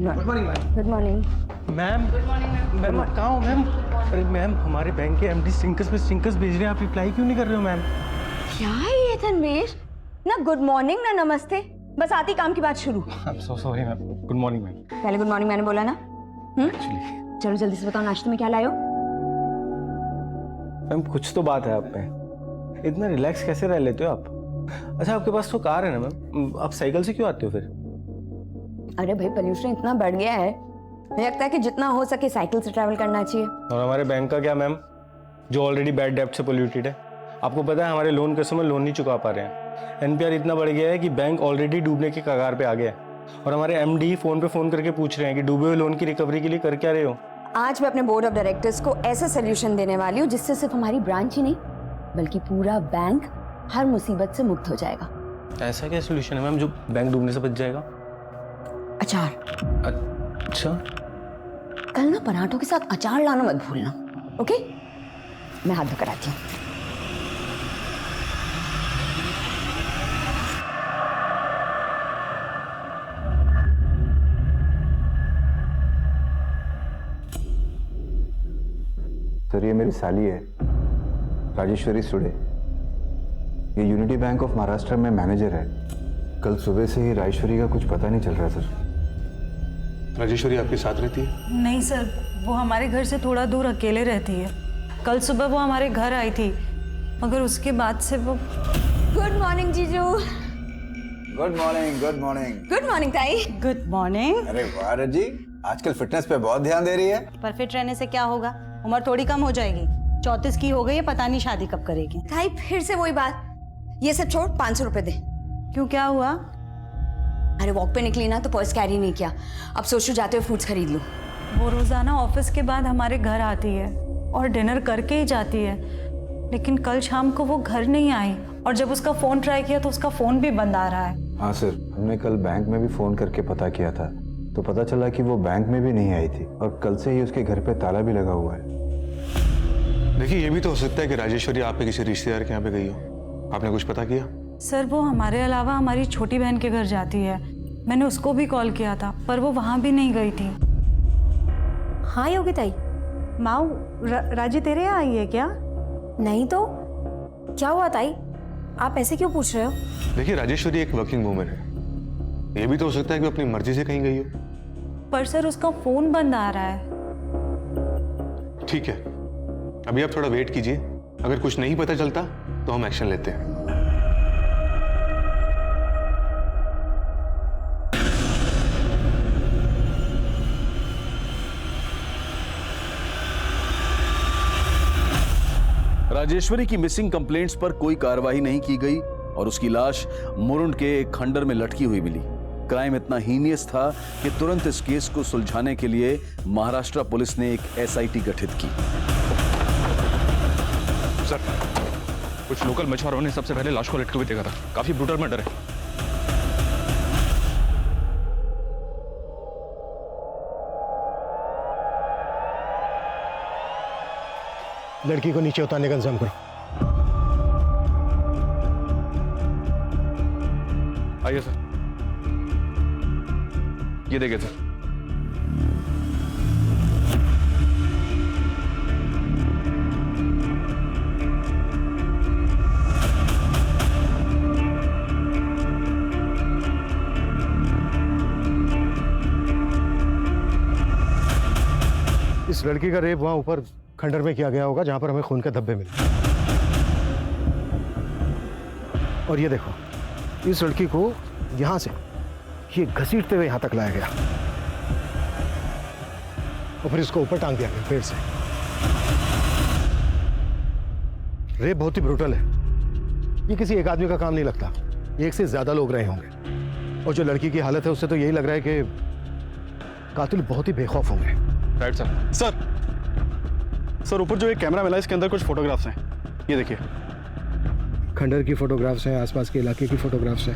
Good morning ma'am. Good morning ma'am. Ma'am कहाँ हो ma'am? अरे मैम, हमारे बैंक के एमडी स्टिंकर्स भेज रहे हैं, आप रिप्लाई क्यों नहीं कर रहे हो मैम? क्या है ये तन्वीर? ना गुड मॉर्निंग ना नमस्ते, बस आती काम की बात शुरू। I am so sorry ma'am. Good morning ma'am. पहले गुड मॉर्निंग मैंने बोला ना। एक्चुअली चलो जल्दी से बताओ, नाश्ते में क्या लाए हो? मैम कुछ तो बात है आप में, इतना रिलैक्स कैसे रह लेते हो आप? अच्छा आपके पास तो कार है ना मैम, आप साइकिल से क्यों आते हो फिर? अरे भाई पोल्यूशन इतना बढ़ गया है, मुझे लगता है कि जितना हो सके साइकिल से ट्रैवल करना चाहिए। और हमारे बैंक का क्या मैम, जो ऑलरेडी बैड डेब्ट से पोल्यूटेड है? आपको पता है हमारे लोन कस्टमर लोन नहीं चुका पा रहे हैं। एनपीआर इतना बढ़ गया है कि बैंक ऑलरेडी डूबने के कगार पे आ गया है। और हमारे एमडी फोन पे फोन करके पूछ रहे हैं कि डूबे हुए लोन की रिकवरी के लिए कर क्या रहे हो? आज मैं अपने बोर्ड ऑफ डायरेक्टर्स को ऐसा सोल्यूशन देने वाली हूँ जिससे सिर्फ हमारी ब्रांच ही नहीं बल्कि पूरा बैंक हर मुसीबत से मुक्त हो जाएगा। ऐसा क्या सोल्यूशन है मैम जो बैंक डूबने से बच जाएगा? अचार। अच्छा कल ना पराठों के साथ अचार लाना मत भूलना, ओके? मैं हाथ धोकर आती हूँ। सर ये मेरी साली है, राजेश्वरी सुडे। ये यूनिटी बैंक ऑफ महाराष्ट्र में मैनेजर है। कल सुबह से ही राजेश्वरी का कुछ पता नहीं चल रहा सर। राजेश्वरी आपके साथ रहती है? नहीं सर, वो हमारे घर से थोड़ा दूर अकेले रहती है। कल सुबह वो हमारे घर आई थी, मगर उसके बाद से वो। गुड मॉर्निंग जीजू। Good morning. Good morning. Good morning ताई। Good morning. अरे वाह रजी, आजकल फिटनेस पे बहुत ध्यान दे रही है। पर फिट रहने से क्या होगा, उम्र थोड़ी कम हो जाएगी। 34 की हो गई है, पता नहीं शादी कब करेगी। ताई फिर से वही बात, ये सब छोड़ 500 रुपए दे। क्यों, क्या हुआ? अरे वॉक पे निकली ना तो पर्स कैरी नहीं किया, अब सोचो जाते हुए फ्रूट्स खरीद लो। वो रोजाना ऑफिस के बाद हमारे घर आती है और डिनर करके ही जाती है, लेकिन कल शाम को वो घर नहीं आई और जब उसका फोन ट्राई किया तो उसका फोन भी बंद आ रहा है। हाँ सर, हमने कल बैंक में भी फोन करके पता किया था तो पता चला कि वो बैंक में भी नहीं आई थी और कल से ही उसके घर पे ताला भी लगा हुआ है। देखिए ये भी तो हो सकता है कि राजेश्वरी आप पे किसी रिश्तेदार के यहाँ पे गई हो। आपने कुछ पता किया? सर वो हमारे अलावा हमारी छोटी बहन के घर जाती है, मैंने उसको भी कॉल किया था पर वो वहाँ भी नहीं गई थी। हाँ योगी ताई। माऊ, राजी तेरे यहाँ आई है क्या? नहीं तो क्या हुआ ताई, आप ऐसे क्यों पूछ रहे हो? देखिए राजेश्वरी एक वर्किंग वूमेन है, ये भी तो हो सकता है कि वो अपनी मर्जी से कहीं गई हो। पर सर उसका फोन बंद आ रहा है। ठीक है, अभी आप थोड़ा वेट कीजिए, अगर कुछ नहीं पता चलता तो हम एक्शन लेते हैं। राजेश्वरी की मिसिंग कंप्लेंट्स पर कोई कार्रवाई नहीं की गई और उसकी लाश मुरुंड के एक खंडर में लटकी हुई मिली। क्राइम इतना हीनियस था कि तुरंत इस केस को सुलझाने के लिए महाराष्ट्र पुलिस ने एक एसआईटी गठित की। सर, कुछ लोकल मछुआरों ने सबसे पहले लाश को लटके हुए देखा था। काफी ब्रूटल मर्डर है। लड़की को नीचे उतारने का इंतजाम करो। आइए सर, ये देखिए सर। इस लड़की का रेप वहां ऊपर खंडर में किया गया होगा जहां पर हमें खून के धब्बे मिले। और ये देखो, इस लड़की को यहां से ये घसीटते हुए यहां तक लाया गया और फिर इसको ऊपर टांग दिया गया पेड़ से। रेप बहुत ही ब्रूटल है, ये किसी एक आदमी का काम नहीं लगता, एक से ज्यादा लोग रहे होंगे। और जो लड़की की हालत है उससे तो यही लग रहा है कि कातिल बहुत ही बेखौफ होंगे। Right sir. सर ऊपर जो एक कैमरा मिला इसके अंदर कुछ फोटोग्राफ्स हैं, ये देखिए। खंडर की फोटोग्राफ्स हैं, आसपास के इलाके की फोटोग्राफ्स हैं।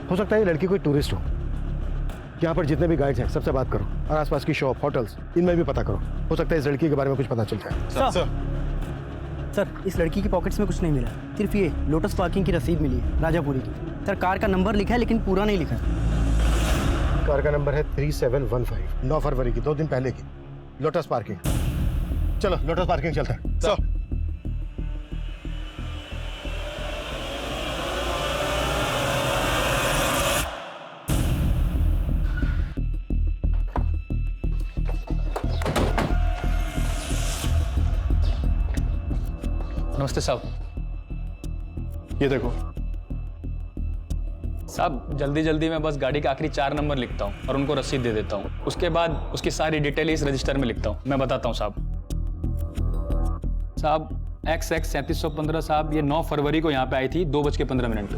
हो सकता है ये लड़की कोई टूरिस्ट हो। यहाँ पर जितने भी गाइड्स हैं सबसे बात करो और आसपास की शॉप, होटल्स, इनमें भी पता करो। हो सकता है इस लड़की के बारे में कुछ पता चल जाए। सर इस लड़की की पॉकेट्स में कुछ नहीं मिला, सिर्फ ये लोटस पार्किंग की रसीद मिली है राजापुरी की। सर कार का नंबर लिखा है लेकिन पूरा नहीं लिखा है। कार का नंबर है 3715, 9 फरवरी की, 2 दिन पहले की, लोटस पार्किंग। चलो लोटस पार्किंग चलते हैं। सर नमस्ते साहब। ये देखो। साहब जल्दी जल्दी मैं बस गाड़ी का आखिरी 4 नंबर लिखता हूँ और उनको रसीद दे देता हूँ। उसके बाद उसकी सारी डिटेल इस रजिस्टर में लिखता हूँ। मैं बताता हूँ साहब। साहब XX 3715 साहब, ये 9 फरवरी को यहाँ पे आई थी 2:15 पे।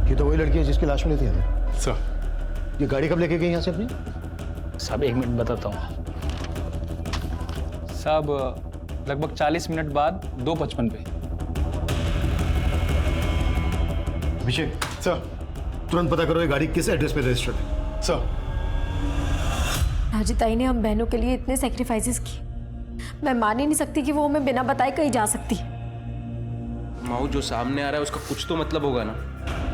ये तो वही लड़की है जिसकी लाश मिली थी हमें। सर ये गाड़ी कब लेके गई यहाँ से अपनी? साहब 1 मिनट बताता हूँ साहब। लगभग 40 मिनट बाद 2:55 पे। अभिषेक सर तुरंत पता करो ये गाड़ी किस एड्रेस पे रजिस्टर्ड है। सर राजी ताई ने हम बहनों के लिए इतने सेक्रीफाइसेस किए, मैं मान ही नहीं सकती कि वो हमें बिना बताए कहीं जा सकती है। माऊ जो सामने आ रहा है उसका कुछ तो मतलब होगा ना।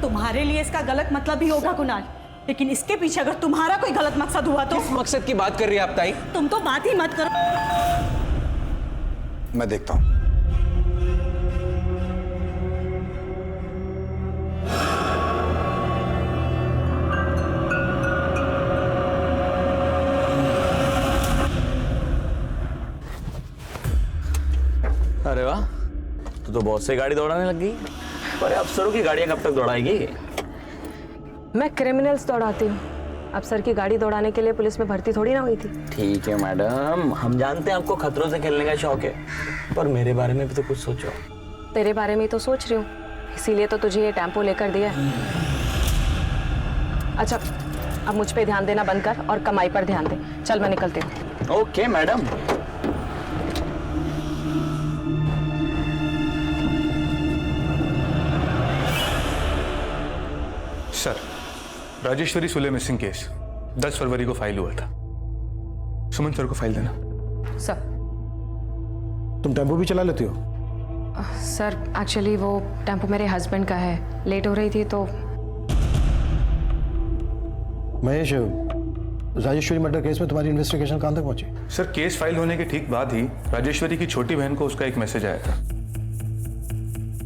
तुम्हारे लिए इसका गलत मतलब भी होगा कुणाल, लेकिन इसके पीछे अगर तुम्हारा कोई गलत मकसद हुआ तो किस मकसद की बात कर रही है आप ताई? तुम तो बात ही मत करो। मैं देखता हूँ। अरे वाह, तू तो बहुत से गाड़ी दौड़ाने लग गई। पर अफसरों की गाड़ियां कब तक दौड़ाएगी? मैं क्रिमिनल्स दौड़ाती हूँ, अफसर की गाड़ी दौड़ाने के लिए पुलिस में भर्ती थोड़ी ना हुई थी। ठीक है मैडम, हम जानते हैं आपको खतरों से खेलने का शौक है, पर मेरे बारे में भी तो कुछ सोचो। तेरे बारे में ही तो सोच रही हूँ, इसीलिए तो तुझे ये टेम्पो लेकर दिया है। अच्छा अब मुझ पे ध्यान देना बंद कर और कमाई पर ध्यान दे। चल मैं निकलती हूँ। Okay madam. Sir Rajeshwari Sule missing case 10 फरवरी को फाइल हुआ था। सुमन सर को फाइल देना। सर तुम टेम्पो भी चला लेती हो? सर एक्चुअली वो टेम्पो मेरे हस्बैंड का है, लेट हो रही थी तो। महेश, राजेश्वरी मर्डर केस में तुम्हारी इन्वेस्टिगेशन कहाँ तक पहुंची? सर केस फाइल होने के ठीक बाद ही राजेश्वरी की छोटी बहन को उसका एक मैसेज आया था।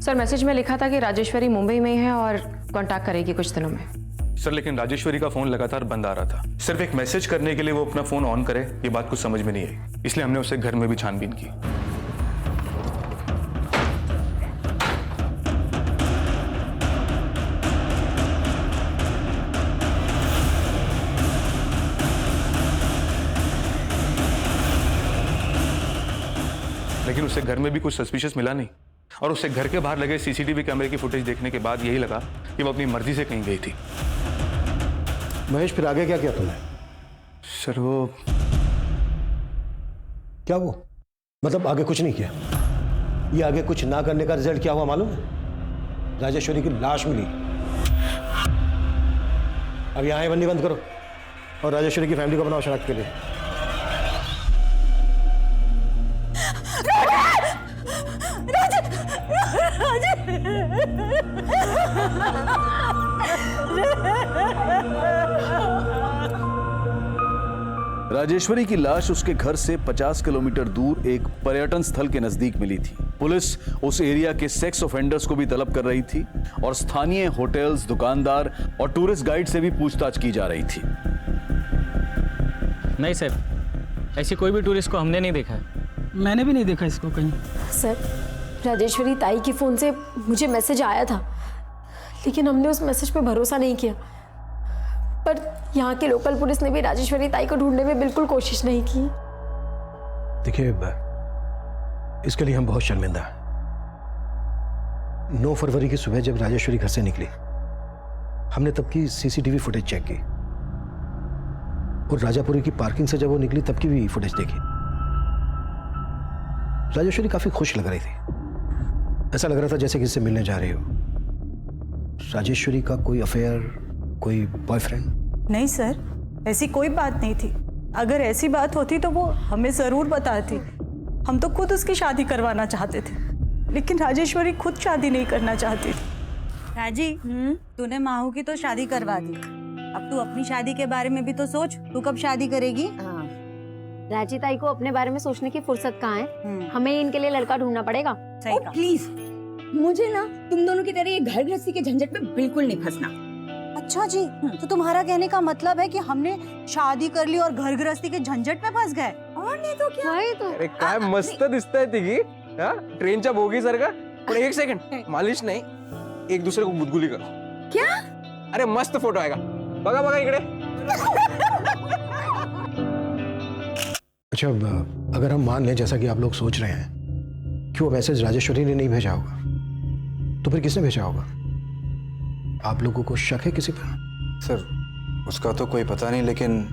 सर मैसेज में लिखा था कि राजेश्वरी मुंबई में है और कांटेक्ट करेगी कुछ दिनों में। सर लेकिन राजेश्वरी का फोन लगातार बंद आ रहा था। सिर्फ एक मैसेज करने के लिए वो अपना फोन ऑन करे, ये बात कुछ समझ में नहीं आई, इसलिए हमने उसे घर में भी छानबीन की। लेकिन उसे घर में भी कुछ सस्पिशियस मिला नहीं, और उसे घर के बाहर लगे सीसीटीवी कैमरे की फुटेज देखने के बाद यही लगा कि वो अपनी मर्जी से कहीं गई थी। महेश फिर आगे क्या किया तुमने? सर वो क्या वो मतलब आगे कुछ नहीं किया? ये आगे कुछ ना करने का रिजल्ट क्या हुआ मालूम है? राजेश्वरी की लाश मिली। अब यहाँ बंदी बंद करो और राजेश्वरी की फैमिली को बनाओ शनाख्त के लिए। राजेश्वरी की लाश उसके घर से 50 किलोमीटर दूर एक पर्यटन स्थल के नजदीक मिली थी। पुलिस उस एरिया के सेक्स ऑफेंडर्स को भी तलब कर रही थी और स्थानीय होटल्स, दुकानदार और टूरिस्ट गाइड से भी पूछताछ की जा रही थी। नहीं सर, ऐसी कोई भी टूरिस्ट को हमने नहीं देखा है। मैंने भी नहीं देखा इसको कहीं। सर राजेश्वरी ताई के फ़ोन से मुझे मैसेज आया था, लेकिन हमने उस मैसेज पे भरोसा नहीं किया। पर यहाँ की लोकल पुलिस ने भी राजेश्वरी ताई को ढूंढने में बिल्कुल कोशिश नहीं की। देखिए इसके लिए हम बहुत शर्मिंदा हैं। 9 फरवरी की सुबह जब राजेश्वरी घर से निकली, हमने तब की सीसीटीवी फुटेज चेक की और राजापुरी की पार्किंग से जब वो निकली तब की भी फुटेज देखी। राजेश्वरी काफी खुश लग रही थी, ऐसा लग रहा था जैसे किसी से मिलने जा रही हो। राजेश्वरी का कोई अफेयर, कोई बॉयफ्रेंड? नहीं सर, ऐसी कोई बात नहीं थी। अगर ऐसी बात होती तो वो हमें जरूर बताती। हम तो खुद उसकी शादी करवाना चाहते थे, लेकिन राजेश्वरी खुद शादी नहीं करना चाहती। राजी, तूने माहू की तो शादी करवा दी, अब तू अपनी शादी के बारे में भी तो सोच। तू कब शादी करेगी? राजी ताई को अपने बारे में सोचने की फुर्सत कहाँ है, हमें इनके लिए लड़का ढूंढना पड़ेगा। सही कहा। प्लीज मुझे ना तुम दोनों की तरह ये घर गृहस्थी के झंझट में बिल्कुल नहीं फंसना। अच्छा जी, तो तुम्हारा कहने का मतलब है कि हमने शादी कर ली और घर गृहस्थी के झंझट में फंस गए? और नहीं तो क्या। अरे काय मस्त दिसतंय तिघी, हा? ट्रेनच्या बोगी सारखा। पण एक सेकंड, मालिश नाही, एक दूसरे को गुदगुली करो। क्या? अरे मस्त फोटो आएगा, बघा बघा इकडे। अच्छा, अगर हम मान लें जैसा कि आप लोग सोच रहे हैं कि वो मैसेज राजेश्वरी ने नहीं भेजा होगा, तो फिर किसने भेजा होगा? आप लोगों को शक है किसी पर? सर उसका तो कोई पता नहीं, लेकिन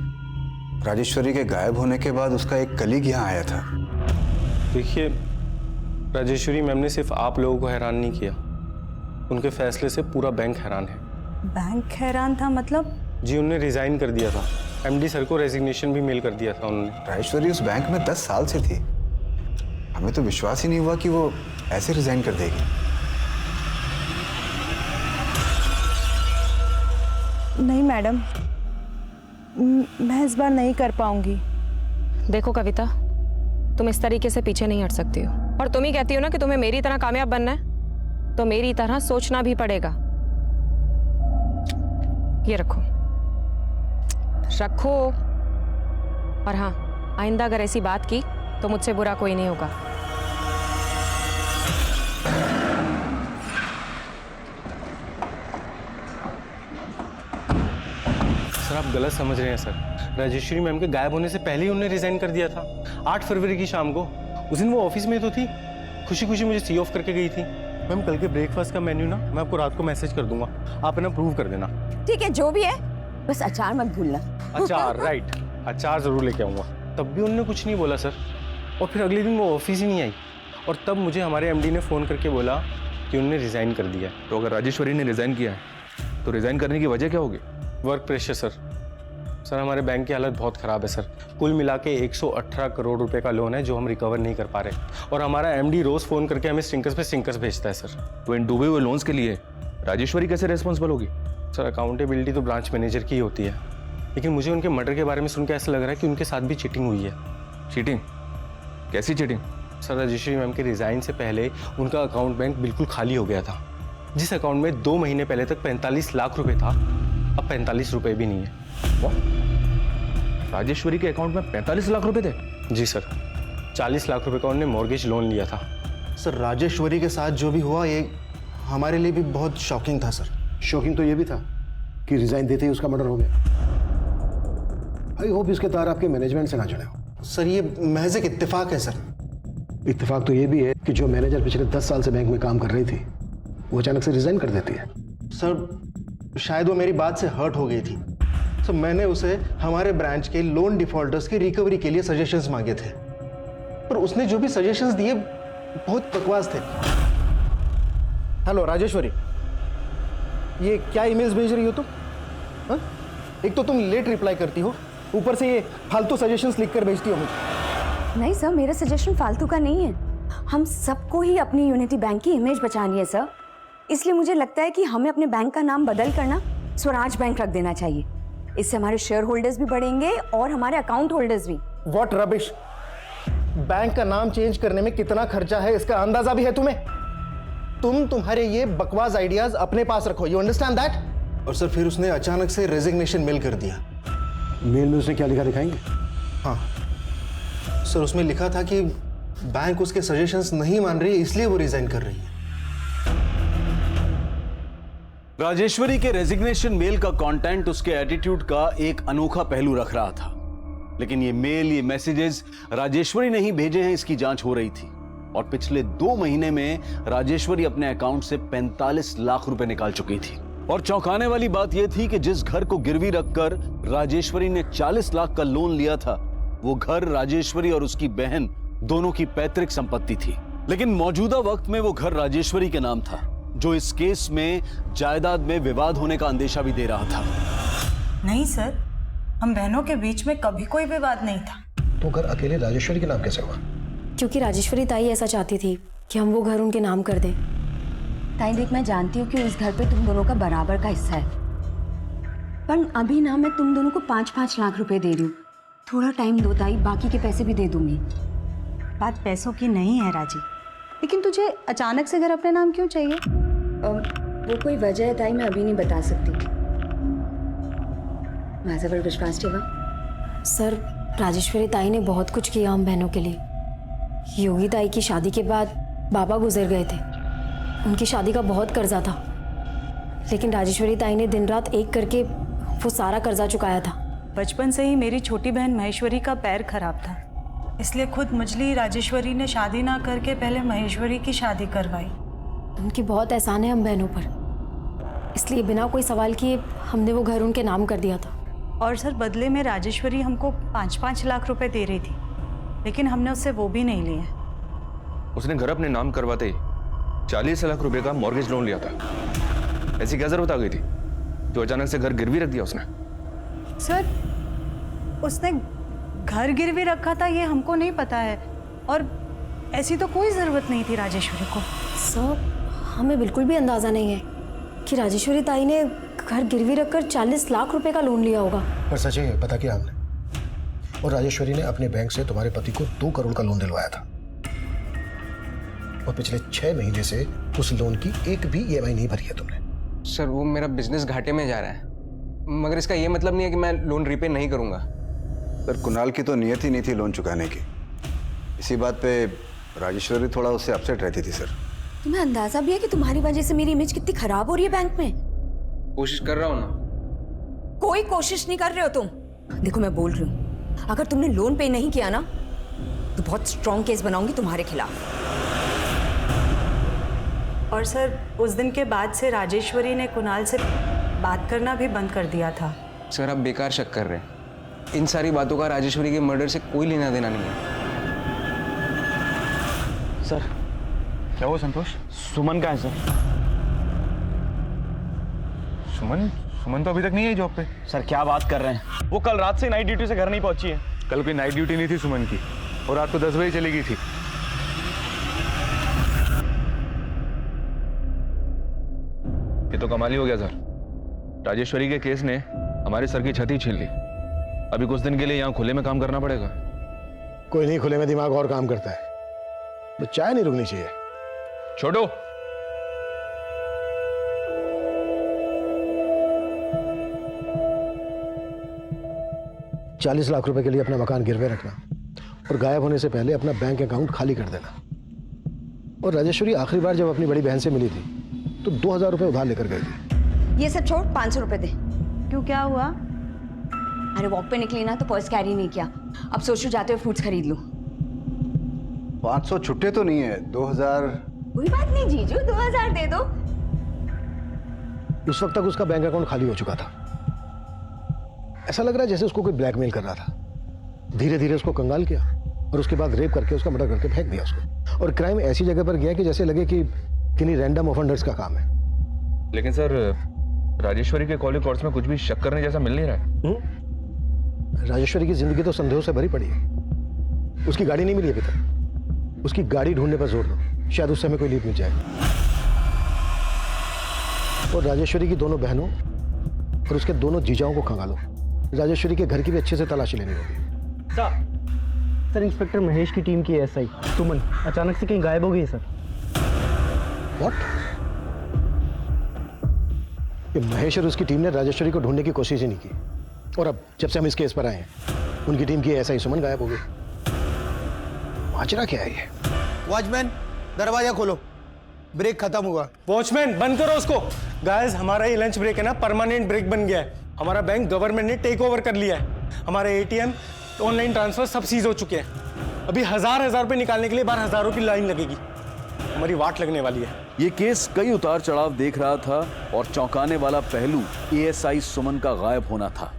राजेश्वरी के गायब होने के बाद उसका एक कलीग यहाँ आया था। देखिए, राजेश्वरी मैम ने सिर्फ आप लोगों को हैरान नहीं किया, उनके फैसले से पूरा बैंक हैरान है। बैंक हैरान था मतलब? जी, उन्होंने रिजाइन कर दिया था। एमडी सर को रेजिग्नेशन भी मेल कर दिया था उन्होंने। राजेश्वरी उस बैंक में 10 साल से थी, हमें तो विश्वास ही नहीं हुआ कि वो ऐसे रिजाइन कर देगी। नहीं मैडम, मैं इस बार नहीं कर पाऊंगी। देखो कविता, तुम इस तरीके से पीछे नहीं हट सकती हो, और तुम ही कहती हो ना कि तुम्हें मेरी तरह कामयाब बनना है, तो मेरी तरह सोचना भी पड़ेगा। ये रखो रखो, और हाँ, आइंदा अगर ऐसी बात की तो मुझसे बुरा कोई नहीं होगा। सर आप गलत समझ रहे हैं सर। राजेश्वरी मैम के गायब होने से पहले ही उन्होंने रिजाइन कर दिया था। 8 फरवरी की शाम को, उस दिन वो ऑफिस में तो थी, खुशी खुशी मुझे सी ऑफ करके गई थी। मैम कल के ब्रेकफास्ट का मेन्यू ना मैं आपको रात को मैसेज कर दूंगा, आप ना प्रूव कर देना। ठीक है, जो भी है, बस अचार मत भूलना। अचार, राइट, अचार जरूर लेके आऊंगा। तब भी उन्होंने कुछ नहीं बोला सर, और फिर अगले दिन वो ऑफिस ही नहीं आई, और तब मुझे हमारे एमडी ने फ़ोन करके बोला कि उन्होंने रिज़ाइन कर दिया। तो अगर राजेश्वरी ने रिज़ाइन किया है तो रिज़ाइन करने की वजह क्या होगी? वर्क प्रेशर सर हमारे बैंक की हालत बहुत ख़राब है सर। कुल मिला के 118 करोड़ रुपए का लोन है जो हम रिकवर नहीं कर पा रहे, और हमारा एमडी रोज़ फ़ोन करके हमें स्टिंकर्स पे स्टिंकर्स भेजता है सर। तो इन डूबे हुए लोन्स के लिए राजेश्वरी कैसे रिस्पॉन्सिबल होगी? सर अकाउंटेबिलिटी तो ब्रांच मैनेजर की ही होती है, लेकिन मुझे उनके मर्डर के बारे में सुन के ऐसा लग रहा है कि उनके साथ भी चीटिंग हुई है। चीटिंग? कैसी चीटिंग? सर राजेश्वरी मैम के रिज़ाइन से पहले उनका अकाउंट बैंक बिल्कुल खाली हो गया था। जिस अकाउंट में 2 महीने पहले तक 45 लाख रुपए था, अब 45 रुपए भी नहीं है। राजेश्वरी के अकाउंट में 45 लाख रुपए थे? जी सर, 40 लाख रुपए का उन्होंने मॉर्गेज लोन लिया था। सर राजेश्वरी के साथ जो भी हुआ ये हमारे लिए भी बहुत शॉकिंग था सर। शॉकिंग तो ये भी था कि रिजाइन देते ही उसका मर्डर हो गया। आई होप इसके तार आपके मैनेजमेंट से ना जुड़े हो। सर ये महज एक इत्तेफाक है सर। इत्तेफाक तो ये भी है कि जो मैनेजर पिछले 10 साल से बैंक में काम कर रही थी, वो अचानक से रिजाइन कर देती है। सर शायद वो मेरी बात से हर्ट हो गई थी, तो मैंने उसे हमारे ब्रांच के लोन डिफॉल्टर्स की रिकवरी के लिए सजेशंस मांगे थे, पर उसने जो भी सजेशंस दिए बहुत बकवास थे। हेलो राजेश्वरी, ये क्या ईमेल्स भेज रही हो तुम? हाँ? एक तो तुम लेट रिप्लाई करती हो, ऊपर से ये फालतू सजेशंस लिखकर भेजती हो मुझे। नहीं सर, मेरा सजेशन फालतू का नहीं है। हम सबको ही अपनी यूनिटी बैंक की इमेज बचानी है सर, इसलिए मुझे लगता है कि हमें अपने बैंक का नाम बदल कर ना स्वराज बैंक रख देना चाहिए। इससे हमारे शेयर होल्डर्स भी बढ़ेंगे और हमारे अकाउंट होल्डर्स भी। What rubbish! बैंक का नाम चेंज करने में कितना खर्चा है इसका अंदाजा भी है तुम्हें? तुम्हारे ये बकवास आइडियाज अपने पास रखो, यू अंडरस्टैंड दैट? और सर फिर उसने अचानक से रेजिग्नेशन मेल कर दिया। मेल में उसने क्या लिखा दिखाएंगे? हाँ सर, उसमें लिखा था कि बैंक उसके सजेशंस नहीं मान रही है, इसलिए वो रिजाइन कर रही है। राजेश्वरी के रेजिग्नेशन मेल का कंटेंट उसके एटीट्यूड का एक अनोखा पहलू रख रहा था, लेकिन ये मेल, ये मैसेजेस राजेश्वरी ने ही भेजे हैं, इसकी जांच हो रही थी। और पिछले 2 महीने में राजेश्वरी अपने अकाउंट से 45 लाख रुपए निकाल चुकी थी। और चौंकाने वाली बात यह थी कि जिस घर को गिरवी रखकर राजेश्वरी ने 40 लाख का लोन लिया था, वो घर राजेश्वरी और उसकी बहन दोनों की पैतृक संपत्ति थी। लेकिन मौजूदा वक्त में वो घर राजेश्वरी के नाम था, जो इस केस में जायदाद में विवाद होने का अंदेशा भी दे रहा था। नहीं सर, हम बहनों के बीच में कभी कोई विवाद नहीं था। तो घर अकेले राजेश्वरी के नाम कैसे हुआ? क्योंकि राजेश्वरी ताई ऐसा चाहती थी कि हम वो घर उनके नाम कर दें। ताई देख, मैं जानती हूँ कि इस घर पे तुम दोनों का बराबर का हिस्सा है, पर अभी ना मैं तुम दोनों को 5-5 लाख रुपए दे रही हूँ। थोड़ा टाइम दो ताई, बाकी के पैसे भी दे दूंगी। बात पैसों की नहीं है राजी, लेकिन तुझे अचानक से घर अपने नाम क्यों चाहिए? वो कोई वजह है ताई, मैं अभी नहीं बता सकती। माझ्यावर विश्वास ठेवा। सर, राजेश्वरी ताई ने बहुत कुछ किया हम बहनों के लिए। योगी ताई की शादी के बाद बाबा गुजर गए थे, उनकी शादी का बहुत कर्जा था, लेकिन राजेश्वरी ताई ने दिन रात एक करके वो सारा कर्जा चुकाया था। बचपन से ही मेरी छोटी बहन महेश्वरी का पैर खराब था, इसलिए खुद मजली राजेश्वरी ने शादी ना करके पहले महेश्वरी की शादी करवाई। उनकी बहुत एहसान है हम बहनों पर, इसलिए बिना कोई सवाल किए हमने वो घर उनके नाम कर दिया था। और सर, बदले में राजेश्वरी हमको 5-5 लाख रुपए दे रही थी, लेकिन हमने उससे वो भी नहीं लिए। उसने घर अपने नाम करवाते 40 लाख रुपए का मॉर्गेज लोन लिया था। ऐसी क्या जरूरत आ गई थी जो अचानक से घर गिरवी रख दिया उसने? सर, उसने घर गिरवी रखा था ये हमको नहीं पता है, और ऐसी तो कोई ज़रूरत नहीं थी राजेश्वरी को। सर, हमें बिल्कुल भी अंदाज़ा नहीं है कि राजेश्वरी ताई ने घर गिरवी रखकर 40 लाख रुपए का लोन लिया होगा। पर सच है, पता किया हमने, और राजेश्वरी ने अपने बैंक से तुम्हारे पति को 2 करोड़ का लोन दिलवाया था, और पिछले 6 महीने से उस लोन की एक भी EMI नहीं भरी है तुमने। सर, वो मेरा बिजनेस घाटे में जा रहा है, मगर इसका ये मतलब नहीं है कि मैं लोन रिपे नहीं करूंगा। सर, कुणाल की तो नियत ही नहीं थी लोन चुकाने की। इसी बात पे राजेश्वरी थोड़ा उससे अपसेट रहती थी। सर, तुम्हें अंदाजा भी है कि तुम्हारी वजह से मेरी इमेज कितनी खराब हो रही है बैंक में? कोशिश कर रहा हूँ ना। कोई कोशिश नहीं कर रहे हो तुम। देखो, मैं बोल रही हूँ, अगर तुमने लोन पे नहीं किया ना तो बहुत स्ट्रॉन्ग केस बनाऊंगी तुम्हारे खिलाफ। और सर, उस दिन के बाद से राजेश्वरी ने कुणाल से बात करना भी बंद कर दिया था। सर, आप बेकार शक कर रहे हैं। इन सारी बातों का राजेश्वरी के मर्डर से कोई लेना देना नहीं है। सर, क्या हुआ संतोष? सुमन कहाँ है सर? सुमन तो अभी तक नहीं है जॉब पे। सर, क्या बात कर रहे हैं? वो कल रात से नाइट ड्यूटी से घर नहीं पहुंची है। कल कोई नाइट ड्यूटी नहीं थी सुमन की, और रात को 10 बजे चली गई थी। ये तो कमाल ही हो गया सर। राजेश्वरी के केस ने हमारे सर की छत ही छीन ली। अभी कुछ दिन के लिए यहाँ खुले में काम करना पड़ेगा। कोई नहीं, खुले में दिमाग और काम करता है। तो चाय नहीं रुकनी चाहिए। छोटो, ₹40 लाख रुपए के लिए अपना मकान गिरवे रखना और गायब होने से पहले अपना बैंक अकाउंट खाली कर देना। और राजेश्वरी आखिरी बार जब अपनी बड़ी बहन से मिली थी तो 2000 रुपए उधार लेकर गई थी। ये सब छोड़, 500 रुपए दे। क्यों, क्या हुआ? अरे वॉक पे निकली ना तो पर्स कैरी नहीं किया, अब सोचू जाते हुए फ्रूट्स खरीद लूं। 500 छुट्टे तो नहीं है, 2000। कोई बात नहीं जीजू, 2000 दे दो। उस वक्त तक उसका बैंक अकाउंट खाली हो चुका था। ऐसा लग रहा है जैसे उसको कोई ब्लैकमेल कर रहा था। धीरे धीरे उसको कंगाल किया और उसके बाद रेप करके उसका मर्डर करके फेंक दिया उसको। और क्राइम ऐसी जगह पर गया कि जैसे लगे कि किन्हीं रैंडम ऑफेंडर्स का काम है। लेकिन सर, राजेश्वरी के कॉल रिकॉर्ड्स में कुछ भी शक करने जैसा मिल नहीं रहा है। राजेश्वरी की जिंदगी तो संदेहों से भरी पड़ी है। उसकी गाड़ी नहीं मिली अभी तक। उसकी गाड़ी ढूंढने पर जोर दो, शायद उससे हमें कोई लीड मिल जाए। और राजेश्वरी की दोनों बहनों और उसके दोनों जीजाओं को खंगालो। राजेश्वरी के घर की भी अच्छे से तलाशी लेनी होगी। सर, इंस्पेक्टर महेश की टीम की SI सुमन अचानक से कहीं गायब हो गई है सर। What? ये महेश और उसकी टीम ने राजेश्वरी को ढूंढने की कोशिश ही नहीं की, और अब जब से हम इस केस पर आए हैं उनकी टीम की SI सुमन गायब हो गई। माजरा क्या है ये? वॉचमैन, दरवाजा खोलो, ब्रेक खत्म हुआ। वॉचमैन, बंद करो उसको। गाइस, हमारा ये लंच ब्रेक है ना, परमानेंट ब्रेक बन गया है। हमारा बैंक गवर्नमेंट ने टेक ओवर कर लिया है। हमारे ATM, ऑनलाइन ट्रांसफर सब सीज हो चुके हैं। अभी हजार रुपए निकालने के लिए बाहर हजारों की लाइन लगेगी। हमारी वाट लगने वाली है। ये केस कई उतार चढ़ाव देख रहा था, और चौंकाने वाला पहलू ASI सुमन का गायब होना था।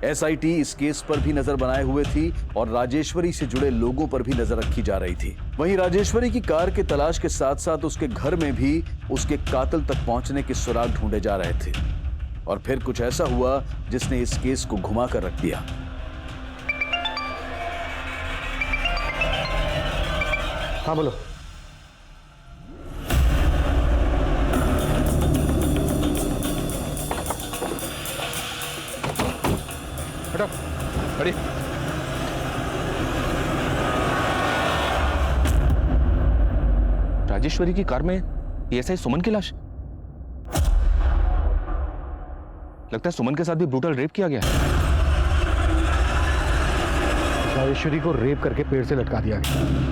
SIT इस केस पर भी नजर बनाए हुए थी और राजेश्वरी से जुड़े लोगों पर भी नजर रखी जा रही थी। वहीं राजेश्वरी की कार के तलाश के साथ साथ उसके घर में भी उसके कातिल तक पहुंचने के सुराग ढूंढे जा रहे थे। और फिर कुछ ऐसा हुआ जिसने इस केस को घुमा कर रख दिया। हाँ बोलो। हटो, खड़ी। राजेश्वरी की कार में एएसआई सुमन की लाश। लगता है सुमन के साथ भी ब्रूटल रेप किया गया। राजेश्वरी को रेप करके पेड़ से लटका दिया गया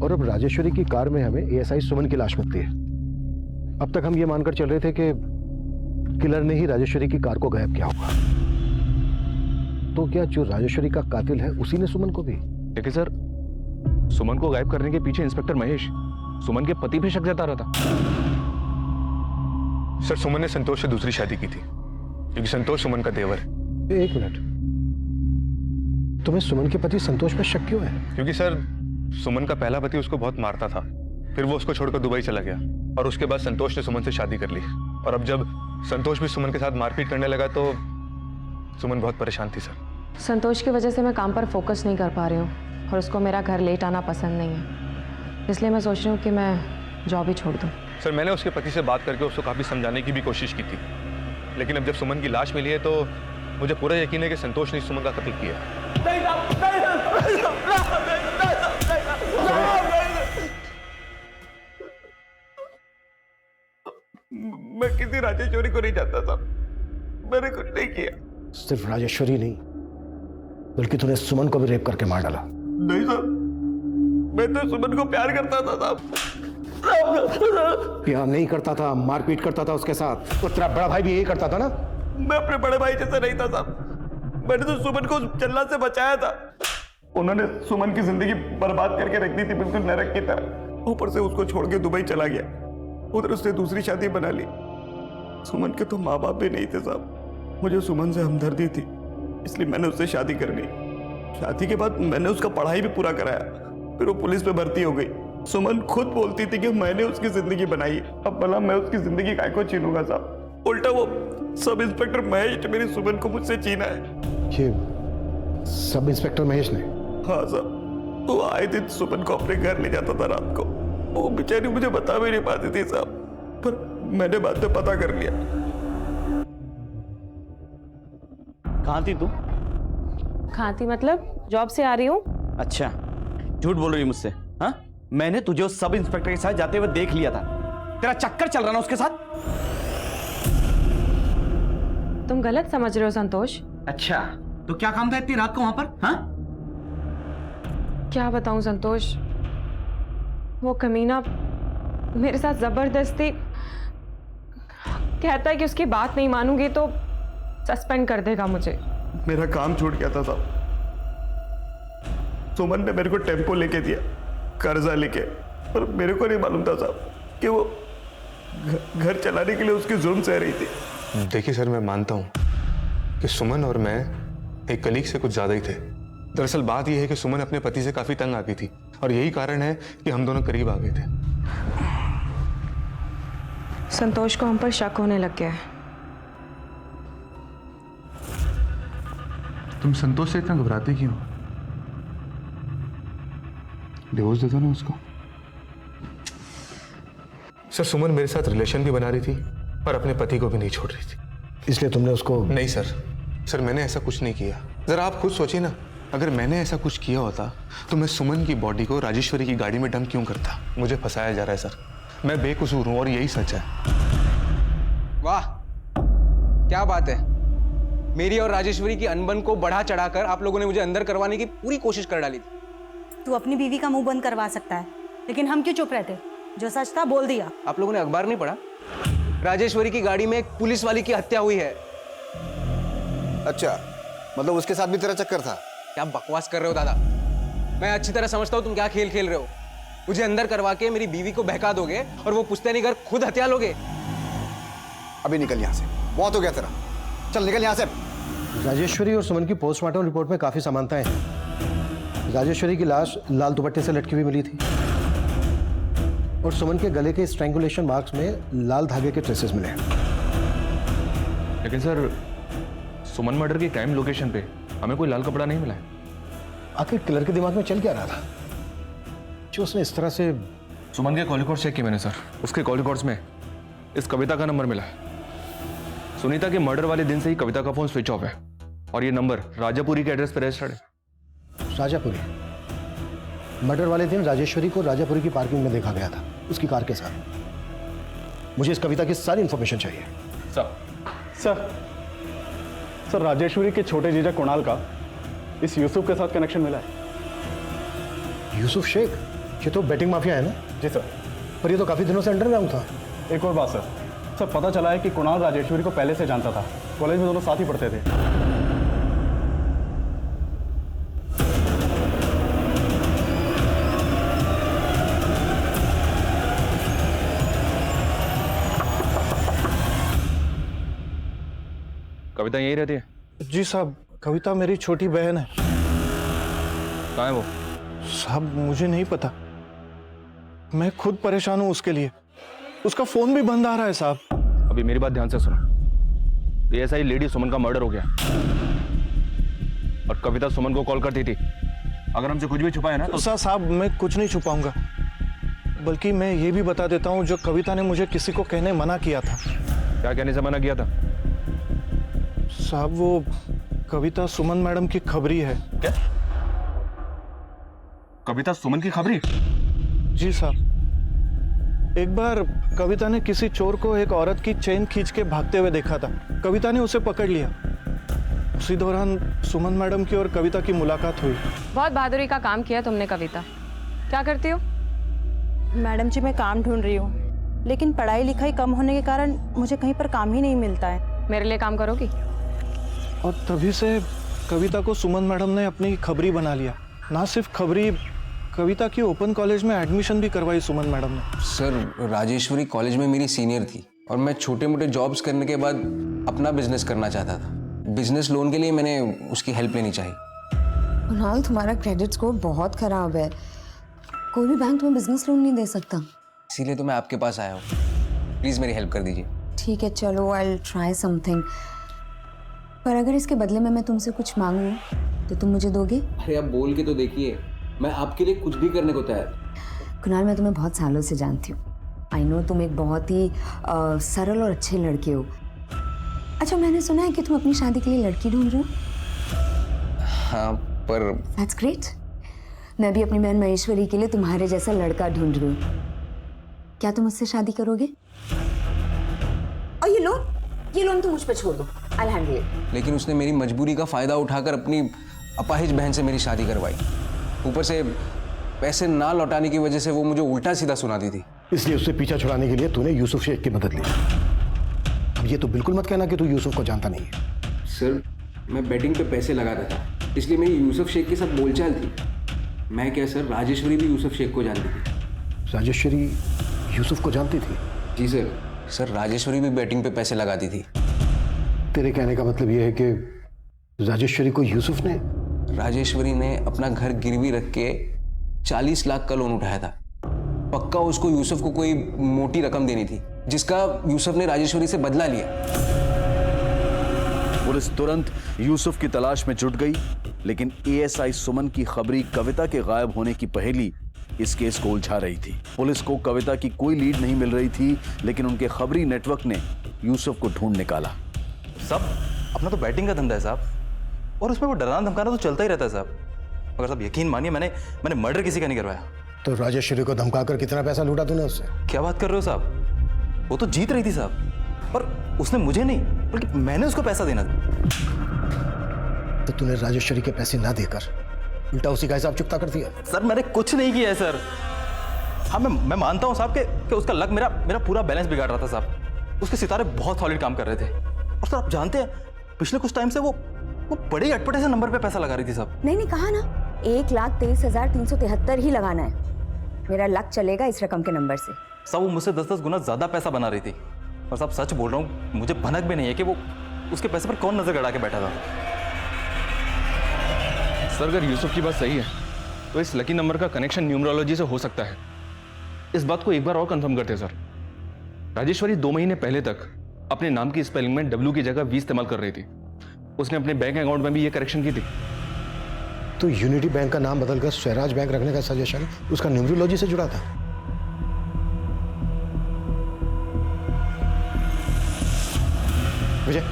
और अब राजेश्वरी की कार में हमें एएसआई सुमन की लाश मिलती है। अब तक हम ये मानकर चल रहे थे कि किलर ने ही राजेश्वरी की कार को गायब किया होगा। तो क्या जो राजेश्वरी का कातिल है उसी ने सुमन को भी? लेकिन सर, सुमन को गायब करने के पीछे इंस्पेक्टर महेश सुमन के पति पे शक जता रहा था। सर, सुमन ने संतोष से दूसरी शादी की थी क्योंकि संतोष सुमन का देवर है। एक मिनट, तुम्हें सुमन के पति संतोष पर शक क्यों है? क्योंकि सर, सुमन का पहला पति उसको बहुत मारता था, फिर वो उसको छोड़कर दुबई चला गया और उसके बाद संतोष ने सुमन से शादी कर ली। और अब जब संतोष भी सुमन के साथ मारपीट करने लगा तो सुमन बहुत परेशान थी। सर, संतोष की वजह से मैं काम पर फोकस नहीं कर पा रही हूँ और उसको मेरा घर लेट आना पसंद नहीं है, इसलिए मैं सोच रही हूँ कि मैं जॉब ही छोड़ दूँ। सर, मैंने उसके पति से बात करके उसको काफी समझाने की भी कोशिश की थी, लेकिन अब जब सुमन की लाश मिली है तो मुझे पूरा यकीन है कि संतोष ने सुमन का कत्ल किया। मैं किसी राजेश्वरी को नहीं जानता था, मैंने कुछ नहीं किया। सिर्फ राजेश्वरी नहीं बल्कि तूने सुमन को भी रेप करके मार डाला। नहीं सर, मैं तो सुमन को प्यार करता था साहब। प्यार नहीं करता था, मारपीट करता था उसके साथ। तो तेरा बड़ा भाई भी यही करता था ना? मैं अपने बड़े भाई जैसा नहीं था साहब, मैंने तो सुमन को जल्लाद से बचाया था। उन्होंने सुमन की जिंदगी बर्बाद करके रख दी थी, बिल्कुल नरक की तरह। ऊपर से उसको छोड़ के दुबई चला गया, उधर उसने दूसरी शादी बना ली। सुमन के तो माँ बाप भी नहीं थे साहब, मुझे सुमन से हमदर्दी थी, इसलिए मैंने उससे शादी कर ली। शादी के बाद मैंने उसका पढ़ाई भी पूरा कराया, फिर वो पुलिस में भर्ती हो गई। सुमन खुद बोलती थी कि मैंने उसकी जिंदगी बनाई है, अब भला मैं उसकी जिंदगी काय को छीनूंगा साहब? उल्टा वो सब इंस्पेक्टर महेश ने मेरी सुमन को मुझसे छीना है। ये सब इंस्पेक्टर महेश ने? हाँ साहब, वो आए दिन सुमन को अपने घर ले जाता था रात को। वो बेचारी मुझे बता भी नहीं पाती थी साहब, पर मैंने बाद में पता कर लिया। कहाँ थी तू? कहाँ थी मतलब? जॉब से आ रही हूँ। अच्छा, झूठ बोल रही है मुझसे? हाँ, मैंने तुझे उस सब इंस्पेक्टर के साथ जाते हुए देख लिया था। तेरा चक्कर चल रहा ना उसके साथ? तुम गलत समझ रहे हो संतोष। अच्छा, तो क्या काम था इतनी रात को वहां पर? हाँ, क्या बताऊं संतोष, वो कमीना मेरे साथ जबरदस्ती कहता है कि उसकी बात नहीं मानूंगी तो सस्पेंड कर देगा मुझे। मेरा काम छूट गया था साहब। सुमन ने मेरे को टेम्पो लेके दिया, कर्जा लेके, पर मेरे को नहीं मालूम था साहब कि वो घर चलाने के लिए उसकी जुर्म सह रही थी। देखिए सर, मैं मानता हूँ कि सुमन और मैं एक कलीग से कुछ ज्यादा ही थे। दरअसल बात यह है कि सुमन अपने पति से काफी तंग आ गई थी और यही कारण है कि हम दोनों करीब आ गए थे। संतोष को हम पर शक होने लग गया है। तुम संतोष से इतना घबराते क्यों? डिवोर्स दे दो ना उसको। सर, सुमन मेरे साथ रिलेशन भी बना रही थी और अपने पति को भी नहीं छोड़ रही थी। इसलिए तुमने उसको? नहीं सर, सर मैंने ऐसा कुछ नहीं किया। जरा आप खुद सोचिए ना, अगर मैंने ऐसा कुछ किया होता तो मैं सुमन की बॉडी को राजेश्वरी की गाड़ी में डंप क्यों करता? मुझे फंसाया जा रहा है सर, मैं बेकसूर हूं और यही सच है। वाह, क्या बात है। मेरी और राजेश्वरी की अनबन को बढ़ा चढ़ाकर आप लोगों ने मुझे अंदर करवाने की पूरी कोशिश कर डाली थी। तू अपनी बीवी का मुंह बंद करवा सकता है, लेकिन हम क्यों चुप रहते? जो सच था बोल दिया। आप लोगों ने अखबार नहीं पढ़ा? राजेश्वरी की गाड़ी में एक पुलिस वाली की हत्या हुई है। अच्छा, मतलब उसके साथ भी तेरा चक्कर था? क्या बकवास कर रहे हो दादा? मैं अच्छी तरह समझता हूँ तुम क्या खेल खेल रहे हो। मुझे अंदर करवा के मेरी बीवी को बहका दोगे और वो पुश्तैनी घर खुद हत्या लोगे। अभी निकल यहाँ से, बहुत हो गया तेरा, चल निकल यहाँ से। राजेश्वरी और सुमन की पोस्टमार्टम रिपोर्ट में काफी समानताएं हैं। राजेश्वरी की लाश लाल दुपट्टे से लटकी हुई मिली थी और सुमन के गले के स्ट्रैंगुलेशन मार्क्स में लाल धागे के ट्रेसेस मिले हैं। लेकिन सर, सुमन मर्डर की क्राइम लोकेशन पे हमें कोई लाल कपड़ा नहीं मिला है। आखिर किलर के दिमाग में चल क्या रहा था? जो उसने इस तरह से सुमन के कॉल रिकॉर्ड्स चेक किए मैंने सर। उसके कॉल रिकॉर्ड्स में इस कविता का नंबर मिला है। सुनीता के मर्डर वाले दिन से ही कविता का फोन स्विच ऑफ है और ये नंबर राजापुरी के एड्रेस पर रजिस्टर्ड है। राजापुरी मर्डर वाले दिन राजेश्वरी को राजापुरी की पार्किंग में देखा गया था उसकी कार के साथ। मुझे इस कविता की सारी इंफॉर्मेशन चाहिए। सर राजेश्वरी के छोटे जीजा कुणाल का इस यूसुफ के साथ कनेक्शन मिला है। यूसुफ शेख, ये तो बैटिंग माफिया है ना? जी सर। पर ये तो काफी दिनों से अंडरग्राउंड था। एक और बात सर पता चला है कि कुणाल राजेश्वरी को पहले से जानता था, कॉलेज में दोनों साथ ही पढ़ते थे। कविता यही रहती है? जी साहब, कविता मेरी छोटी बहन है। कहाँ है वो? साहब मुझे नहीं पता, मैं खुद परेशान हूं उसके लिए। उसका फोन भी बंद आ रहा है साहब। अभी मेरी बात ध्यान से सुनो। ये ऐसा ही लेडी सुमन का मर्डर हो गया और कविता सुमन को कॉल करती थी। अगर हमसे कुछ भी छुपाया ना तो साहब मैं कुछ नहीं छुपाऊंगा, बल्कि मैं ये भी बता देता हूं जो कविता ने मुझे किसी को कहने मना किया था। क्या कहने से मना किया था? साहब वो कविता सुमन मैडम की खबरी है। क्या? कविता सुमन की खबरी? जी साहब, एक बार कविता ने किसी चोर को एक औरत की चेन खींच के भागते हुए देखा था। कविता ने उसे पकड़ लिया। उसी दौरान सुमन मैडम की और कविता की मुलाकात हुई। बहुत बहादुरी का काम किया तुमने कविता। क्या करती हो? मैडम जी मैं काम ढूंढ रही हूँ, लेकिन पढ़ाई लिखाई कम होने के कारण मुझे कहीं पर काम ही नहीं मिलता है। मेरे लिए काम करोगी? और तभी से कविता को सुमन मैडम ने अपनी खबरी बना लिया। ना सिर्फ खबरी, कविता की ओपन कॉलेज में एडमिशन भी करवाई सुमन मैडम ने। सर राजेश्वरी कॉलेज में मेरी सीनियर थी और मैं छोटे मोटे जॉब्स करने के बाद अपना बिजनेस करना चाहता था। बिजनेस लोन के लिए मैंने उसकी हेल्प लेनी चाहिए। कुणाल, तुम्हारा क्रेडिट स्कोर बहुत खराब है, कोई भी बैंक तुम्हें बिजनेस लोन नहीं दे सकता। इसीलिए तो मैं आपके पास आया हूँ, प्लीज़ मेरी हेल्प कर दीजिए। ठीक है चलो, आई विल ट्राई समथिंग, पर अगर इसके बदले में मैं तुमसे कुछ मांगूं तो तुम मुझे दोगे? अरे आप बोल के तो देखिए, मैं आपके लिए कुछ भी करने को तैयार। कुणाल, मैं तुम्हें बहुत सालों से जानती हूँ। आई नो तुम एक बहुत ही सरल और अच्छे लड़के हो। अच्छा, मैंने सुना है कि तुम अपनी शादी के लिए लड़की ढूंढ रहे हो। हाँ पर दैट्स ग्रेट। मैं भी अपनी बहन महेश्वरी के लिए तुम्हारे जैसा लड़का ढूंढ रही हूँ। क्या तुम मुझसे शादी करोगे? और ये लोन तुम मुझ पर छोड़ दो, आई विल हैंडल इट। लेकिन उसने मेरी मजबूरी का फायदा उठाकर अपनी अपाहिज बहन से मेरी शादी करवाई। ऊपर से पैसे ना लौटाने की वजह से वो मुझे उल्टा सीधा सुनाती थी। इसलिए उससे पीछा छुड़ाने के लिए तूने यूसुफ शेख की मदद ली। अब ये तो बिल्कुल मत कहना कि तू यूसुफ को जानता नहीं है। सर मैं बेटिंग पे पैसे लगाता था, इसलिए मेरी यूसुफ शेख के साथ बोलचाल थी। मैं क्या सर, राजेश्वरी भी यूसुफ शेख को जानती थी। राजेश्वरी यूसुफ को जानती थी? जी सर। सर राजेश्वरी भी बेटिंग पे पैसे लगाती थी। तेरे कहने का मतलब ये है कि राजेश्वरी को यूसुफ ने? राजेश्वरी ने अपना घर गिरवी रख के 40 लाख का लोन उठाया था। पक्का उसको यूसुफ को कोई मोटी रकम देनी थी, जिसका यूसुफ ने राजेश्वरी से बदला लिया। पुलिस तुरंत यूसुफ की तलाश में जुट गई, लेकिन एएसआई सुमन की खबरी कविता के गायब होने की पहेली इस केस को उलझा रही थी। पुलिस को कविता की कोई लीड नहीं मिल रही थी, लेकिन उनके खबरी नेटवर्क ने यूसुफ को ढूंढ निकाला। साहब अपना तो बैटिंग का धंधा है साहब, और उसमें वो डराना धमकाना तो चलता ही रहता है साहब। मगर साहब यकीन मानिए, मैंने मर्डर किसी का नहीं करवाया। तो राजेश्वरी को धमकाकर कितना पैसा लूटा तूने उससे? क्या बात कर रहे हो साहब, वो तो जीत रही थी साहब, और उसने मुझे नहीं बल्कि मैंने उसको पैसा देना था। तो तूने राजेश्वरी के पैसे ना देकर उल्टा उसी का हिसाब चुकता कर दिया? सर मैंने कुछ नहीं किया है सर। हाँ मैं मानता हूँ साहब कि उसका लक मेरा पूरा बैलेंस बिगाड़ रहा था साहब। उसके सितारे बहुत सॉलिड काम कर रहे थे, और सर आप जानते हैं पिछले कुछ टाइम से वो बड़े ही अटपटे से नंबर पे पैसा लगा रही थी साहब। नहीं कहा ना, 1,23,373 ही लगाना है। मेरा लक चलेगा इस रकम के नंबर से। साहब वो मुझसे 10-10 गुना ज्यादा पैसा बना रही थी, और साहब सच बोल रहा हूँ, मुझे भनक भी नहीं है कि वो उसके पैसे पर कौन नजर गड़ा के बैठा था। सर अगर यूसुफ की बात सही है तो इस लकी नंबर का कनेक्शन न्यूमरोलॉजी से हो सकता है। इस बात को एक बार और कंफर्म करते हैं सर। राजेश्वरी 2 महीने पहले तक अपने नाम की स्पेलिंग में W की जगह V इस्तेमाल कर रही थी। उसने अपने बैंक अकाउंट में भी ये करेक्शन की थी। तो यूनिटी बैंक का नाम बदलकर स्वराज बैंक रखने का सजेशन उसका न्यूमरोलॉजी से जुड़ा था। विजय,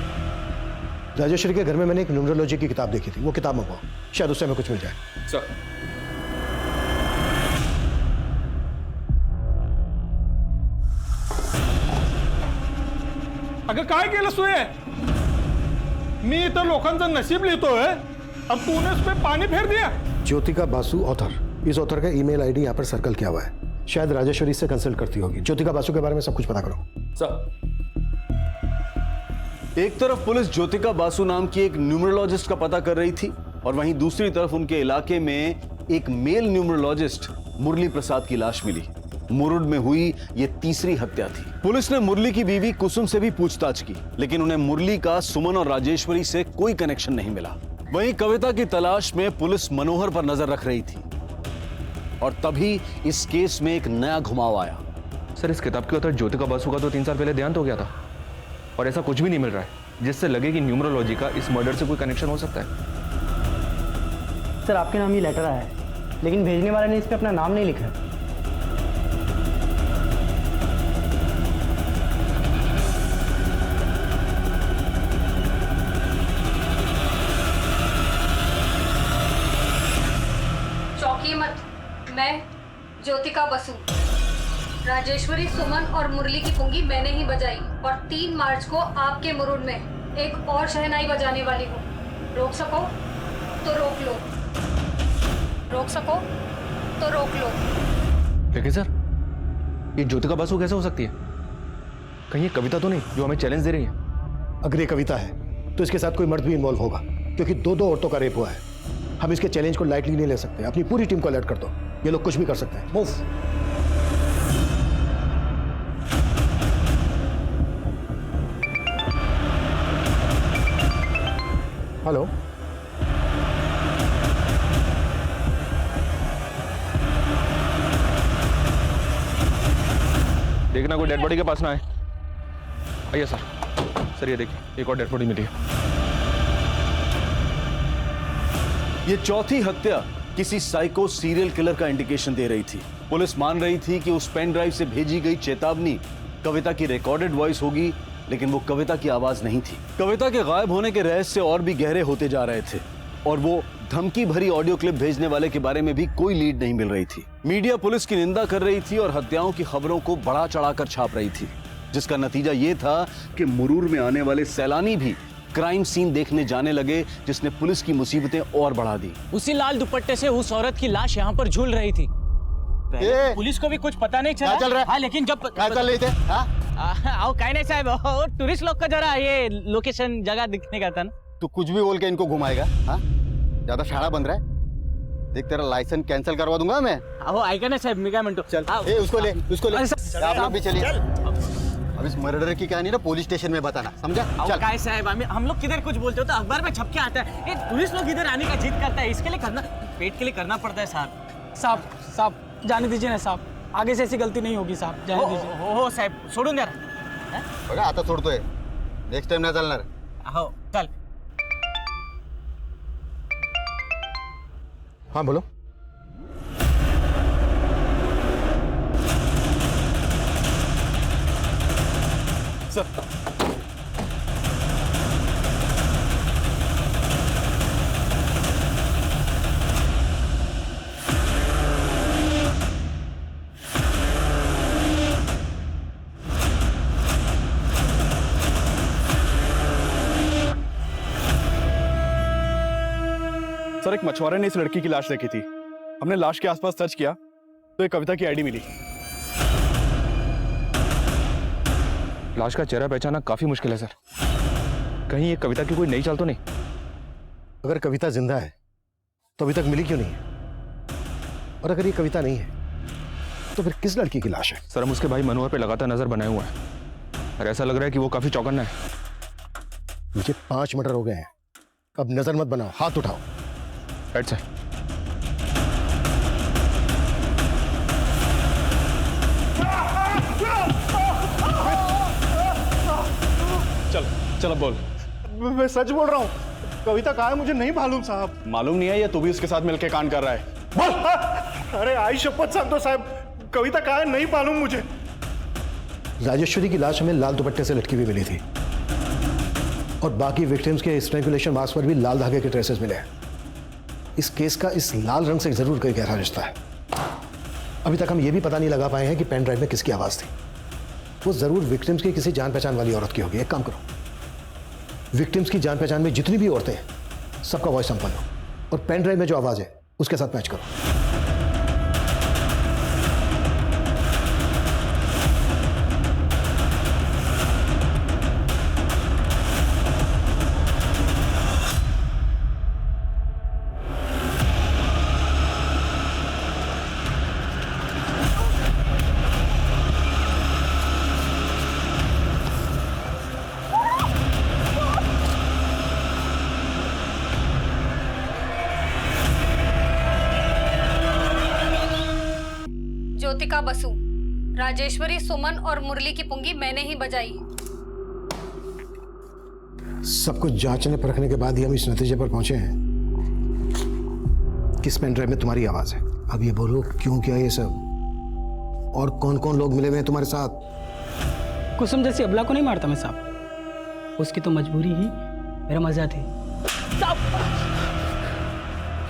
राजेश्वरी के घर में मैंने एक न्यूमरोलॉजी की किताब देखी थी, वो किताब मंगवाओ, शायद उससे हमें कुछ मिल जाए। सर अगं काय केलं सोय? मी इथं लोकांचं नशीब लिहितोय अब तूने उसमें पानी फेर दिया। ज्योतिका बासु ऑथर, इस ऑथर का ईमेल आईडी यहाँ पर सर्कल किया हुआ है, शायद राजेश्वरी से कंसल्ट करती होगी। ज्योतिका बासु के बारे में सब कुछ पता करो। सर एक तरफ पुलिस ज्योतिका बासु नाम की एक न्यूमरोलॉजिस्ट का पता कर रही थी और वहीं दूसरी तरफ उनके इलाके में एक मेल न्यूमरोलॉजिस्ट मुरली प्रसाद की लाश मिली। मुरुड में हुई ये तीसरी हत्या थी। पुलिस ने मुरली की बीवी कुसुम से भी पूछताछ की, लेकिन उन्हें मुरली का सुमन और राजेश्वरी से कोई कनेक्शन नहीं मिला। वहीं कविता की तलाश में पुलिस मनोहर पर नजर रख रही थी और तभी इस केस में एक नया घुमाव आया। सर इस किताब के author ज्योतिका बासु का तो 3 साल पहले देहांत हो गया था और ऐसा कुछ भी नहीं मिल रहा है जिससे लगे कि न्यूमरोलॉजी का इस मर्डर से कोई कनेक्शन हो सकता है। सर आपके नाम ही लेटर आया है, लेकिन भेजने वाले ने इस पे अपना नाम नहीं लिखा है। चौंकिए मत, मैं ज्योतिका बसु, राजेश्वरी, सुमन और मुरली की पुंगी मैंने ही बजाई और 3 मार्च को आपके मुरुड में एक और शहनाई बजाने वाली हूँ। रोक सको तो रोक लो, रोक सको तो रोक लो। लेकिन सर ये ज्योतिका बासु कैसे हो सकती है? कहीं ये कविता तो नहीं जो हमें चैलेंज दे रही है? अगर ये कविता है तो इसके साथ कोई मर्द भी इन्वॉल्व होगा, क्योंकि 2 औरतों का रेप हुआ है। हम इसके चैलेंज को लाइटली नहीं ले सकते। अपनी पूरी टीम को अलर्ट कर दो, ये लोग कुछ भी कर सकते हैं। मूव। हेलो, देखना कोई डेड बॉडी के पास ना आए। आइए सर। सर ये देखिए एक और डेड बॉडी मिली है। ये चौथी हत्या किसी साइको सीरियल किलर का इंडिकेशन दे रही थी। पुलिस मान रही थी कि उस पेन ड्राइव से भेजी गई चेतावनी कविता की रिकॉर्डेड वॉइस होगी, लेकिन वो कविता की आवाज नहीं थी। कविता के गायब होने के रहस्य और भी गहरे होते जा रहे थे और वो धमकी भरी ऑडियो क्लिप भेजने वाले के बारे में भी कोई लीड नहीं मिल रही थी। मीडिया पुलिस की निंदा कर रही थी और हत्याओं की खबरों को बढ़ा चढ़ाकर छाप रही थी, जिसका नतीजा ये था कि मुरूर में आने वाले सैलानी भी क्राइम सीन देखने जाने लगे, जिसने पुलिस की मुसीबतें और बढ़ा दी। उसी लाल दुपट्टे से उस औरत की लाश यहाँ पर झूल रही थी। पुलिस को भी कुछ पता नहीं चला। चल रहा है? हाँ, लेकिन जब क्या चल रही थे? आओ कहीं नहीं साहब, टूरिस्ट लोग का जरा ये लोकेशन जगह दिखने का था ना। तू कुछ भी बोल के इनको घुमाएगा? हाँ, ज्यादा शाड़ा बन रहा है। देख तेरा लाइसेंस कैंसिल करवा दूंगा मैं। आओ आएगा ना साहब, मैं क्या मिनटो। चल उसको ले, उसको ले। आप लोग भी चलिए। अब इस मर्डर की कहानी ना पुलिस स्टेशन में बताना, समझा? चल काय साहब, हम लोग किधर कुछ बोलते हो तो अखबार में छप के आता है। ये टूरिस्ट लोग इधर आने का जिद करता है, इसके लिए करना, पेट के लिए करना पड़ता है साहब। साहब जाने दीजिए ना साहब, आगे से ऐसी गलती नहीं होगी साहब, जाने दीजिए। हो साहब, सोडून यार। बघा आता सोडतोय, नेक्स्ट टाइम नाही चालणार। हो चल। हाँ बोलो। सर सर एक मछुआरे ने इस लड़की की लाश देखी थी। हमने लाश के आसपास सर्च किया तो एक कविता की आईडी मिली। लाश का चेहरा पहचाना काफी मुश्किल है सर। कहीं ये कविता की कोई नई चाल तो नहीं? अगर कविता जिंदा है तो अभी तक मिली क्यों नहीं है? और अगर ये कविता नहीं है तो फिर किस लड़की की लाश है? सर हम उसके भाई मनोहर पे लगातार नजर बनाए हुआ है और ऐसा लग रहा है कि वो काफी चौकन्ना है। मुझे 5 मर्डर हो गए हैं, अब नजर मत बनाओ, हाथ उठाओ। Right sir. चल चल बोल। मैं सच बोल रहा हूँ। कविता कहाँ है मुझे नहीं मालूम साहब। मालूम नहीं है, ये तू भी उसके साथ मिलके कांड कर रहा है। बोल। अरे आई शपथ सांगतो साहब, कविता कहाँ है नहीं मालूम मुझे। राजेश्वरी की लाश हमें लाल दुपट्टे से लटकी हुई मिली थी और बाकी विक्टिम्स के स्ट्रैंगुलेशन मार्क्स पर भी लाल धागे के ट्रेसेस मिले हैं। इस केस का इस लाल रंग से जरूर कोई गहरा रिश्ता है। अभी तक हम ये भी पता नहीं लगा पाए हैं कि पेन ड्राइव में किसकी आवाज थी। वो जरूर विक्टिम्स की किसी जान पहचान वाली औरत की होगी। एक काम करो, विक्टिम्स की जान पहचान में जितनी भी औरतें हैं सबका वॉइस सैंपल लो और पेन ड्राइव में जो आवाज है उसके साथ मैच करो। ज्योतिका बसु, राजेश्वरी, सुमन और मुरली की पुंगी मैंने ही बजाई। सब कुछ जांचने परखने के बाद ही हम इस नतीजे पर पहुंचे हैं किस पेन ड्राइव में तुम्हारी आवाज है। अब ये बोलो क्यों किया ये सब, और कौन कौन लोग मिले हुए हैं तुम्हारे साथ? कुसुम जैसी अबला को नहीं मारता मैं साहब, उसकी तो मजबूरी ही मेरा मजा थी।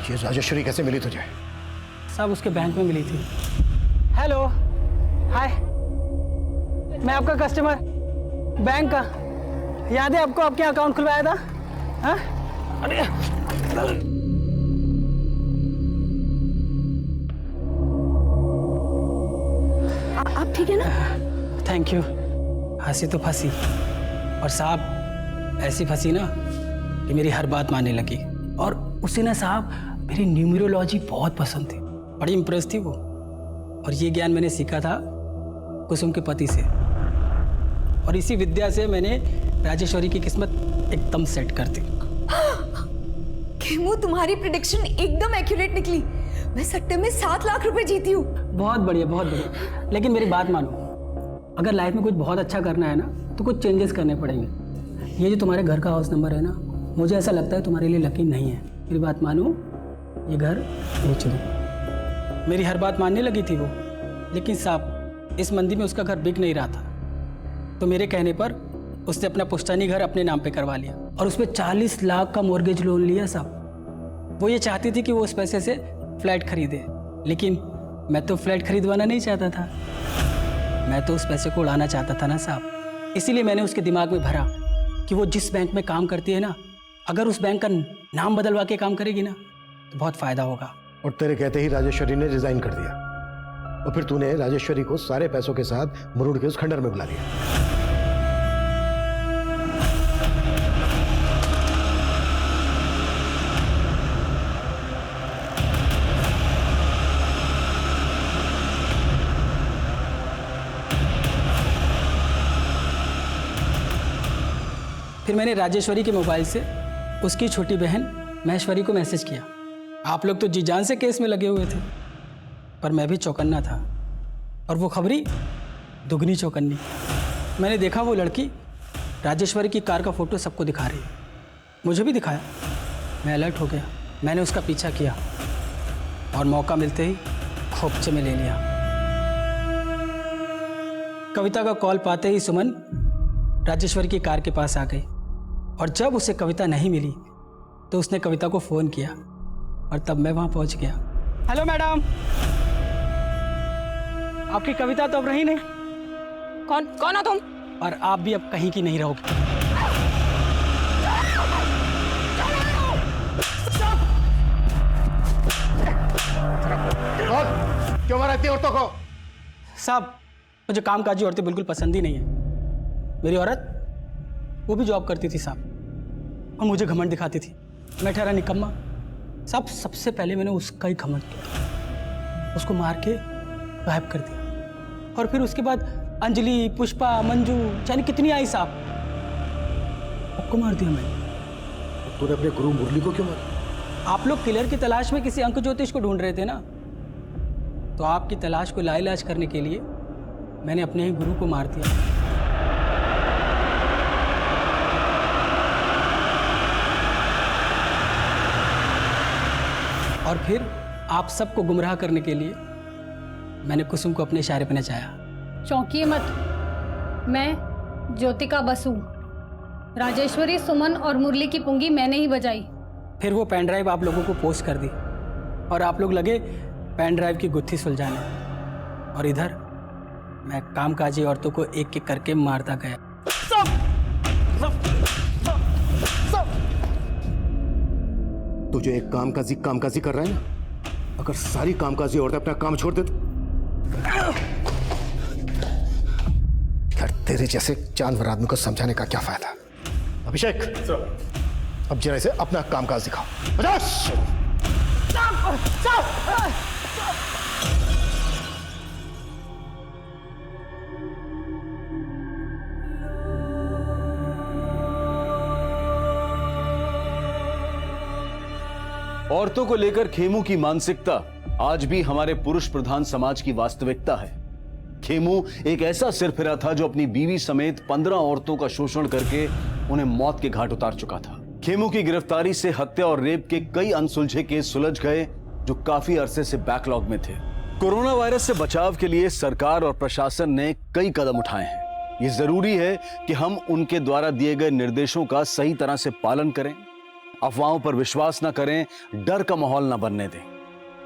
ये राजेश्वरी कैसे मिली तुझे? साहब उसके बैंक में मिली थी। हेलो, हाय, मैं आपका कस्टमर बैंक का, याद है आपको? आपके अकाउंट खुलवाया था। हाँ? अरे आप ठीक है ना? Thank you. हंसी तो फंसी, और साहब ऐसी फंसी ना कि मेरी हर बात मानने लगी। और उसे ना साहब मेरी न्यूमरोलॉजी बहुत पसंद थी, बड़ी इंप्रेस थी वो। और ये ज्ञान मैंने सीखा था कुसुम के पति से, और इसी विद्या से मैंने राजेश्वरी की किस्मत एकदम सेट कर दी। केमू, तुम्हारी प्रेडिक्शन एकदम एक्यूरेट निकली। मैं सट्टे में 7 लाख रुपए जीती हूँ। बहुत बढ़िया, बहुत बढ़िया। लेकिन मेरी बात मानो, अगर लाइफ में कुछ बहुत अच्छा करना है ना तो कुछ चेंजेस करने पड़ेंगे। ये जो तुम्हारे घर का हाउस नंबर है ना, मुझे ऐसा लगता है तुम्हारे लिए लकी नहीं है। मेरी बात मानो, ये घर बेच दो। मेरी हर बात मानने लगी थी वो, लेकिन साहब इस मंदी में उसका घर बिक नहीं रहा था, तो मेरे कहने पर उसने अपना पुश्तैनी घर अपने नाम पे करवा लिया और उसमें 40 लाख का मॉर्गेज लोन लिया साहब। वो ये चाहती थी कि वो उस पैसे से फ्लैट खरीदे, लेकिन मैं तो फ्लैट खरीदवाना नहीं चाहता था, मैं तो उस पैसे को उड़ाना चाहता था ना साहब। इसीलिए मैंने उसके दिमाग में भरा कि वो जिस बैंक में काम करती है ना, अगर उस बैंक का नाम बदलवा के काम करेगी ना तो बहुत फायदा होगा। और तेरे कहते ही राजेश्वरी ने रिजाइन कर दिया, और फिर तूने राजेश्वरी को सारे पैसों के साथ मुरुड़ के उस खंडर में बुला लिया। फिर मैंने राजेश्वरी के मोबाइल से उसकी छोटी बहन महेश्वरी को मैसेज किया। आप लोग तो जी जान से केस में लगे हुए थे, पर मैं भी चौकन्ना था, और वो खबरी दुगनी चौकन्नी। मैंने देखा वो लड़की राजेश्वरी की कार का फोटो सबको दिखा रही है, मुझे भी दिखाया। मैं अलर्ट हो गया, मैंने उसका पीछा किया और मौका मिलते ही खोपचे में ले लिया। कविता का कॉल पाते ही सुमन राजेश्वरी की कार के पास आ गई, और जब उसे कविता नहीं मिली तो उसने कविता को फ़ोन किया, और तब मैं वहां पहुंच गया। हेलो मैडम, आपकी कविता तो अब रही नहीं। कौन हो तुम? और आप भी अब कहीं की नहीं रहोगे। क्यों मारा इतनी औरतों को? साहब मुझे कामकाजी औरतें बिल्कुल पसंद ही नहीं है। मेरी औरत वो भी जॉब करती थी साहब, और मुझे घमंड दिखाती थी। मैं ठहरा निकम्मा साहब। सबसे पहले मैंने उसका ही घमंड किया, उसको मार के गायब कर दिया, और फिर उसके बाद अंजलि, पुष्पा, मंजू, जाने कितनी आई साहब, सबको मार दिया मैंने। तूने अपने गुरु मुरली को क्यों मारा? आप लोग किलर की तलाश में किसी अंक ज्योतिष को ढूंढ रहे थे ना, तो आपकी तलाश को लाइलाज करने के लिए मैंने अपने ही गुरु को मार दिया। और फिर आप सबको गुमराह करने के लिए मैंने कुसुम को अपने इशारे पर नचाया। चौंकिए मत, मैं ज्योतिका बसु, राजेश्वरी, सुमन और मुरली की पुंगी मैंने ही बजाई। फिर वो पेन ड्राइव आप लोगों को पोस्ट कर दी और आप लोग लगे पेन ड्राइव की गुत्थी सुलझाने, और इधर मैं कामकाजी औरतों को एक एक करके मारता गया। तू जो एक कामकाजी कर रहा है ना, अगर सारी कामकाजी औरतें अपना काम छोड़ दे तो यार तेरे जैसे जानवर आदमी को समझाने का क्या फायदा। अभिषेक अब जरा इसे अपना कामकाज दिखाओ। औरतों को लेकर खेमू की मानसिकता आज भी हमारे पुरुष प्रधान समाज की वास्तविकता है। खेमू एक ऐसा सिरफिरा था जो अपनी बीवी समेत 15 औरतों का शोषण करके उन्हें मौत के घाट उतार चुका था। खेमू की गिरफ्तारी से हत्या और रेप के कई अनसुलझे केस सुलझ गए जो काफी अरसे से बैकलॉग में थे। कोरोना वायरस से बचाव के लिए सरकार और प्रशासन ने कई कदम उठाए हैं। ये जरूरी है कि हम उनके द्वारा दिए गए निर्देशों का सही तरह से पालन करें, अफवाहों पर विश्वास न करें, डर का माहौल न बनने दें।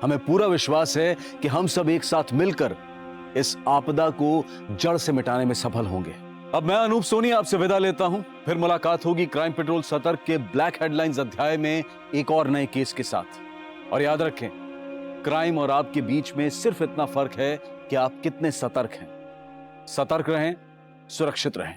हमें पूरा विश्वास है कि हम सब एक साथ मिलकर इस आपदा को जड़ से मिटाने में सफल होंगे। अब मैं अनूप सोनी आपसे विदा लेता हूं। फिर मुलाकात होगी क्राइम पेट्रोल सतर्क के ब्लैक हेडलाइंस अध्याय में एक और नए केस के साथ। और याद रखें, क्राइम और आपके बीच में सिर्फ इतना फर्क है कि आप कितने सतर्क हैं। सतर्क रहें, सुरक्षित रहें।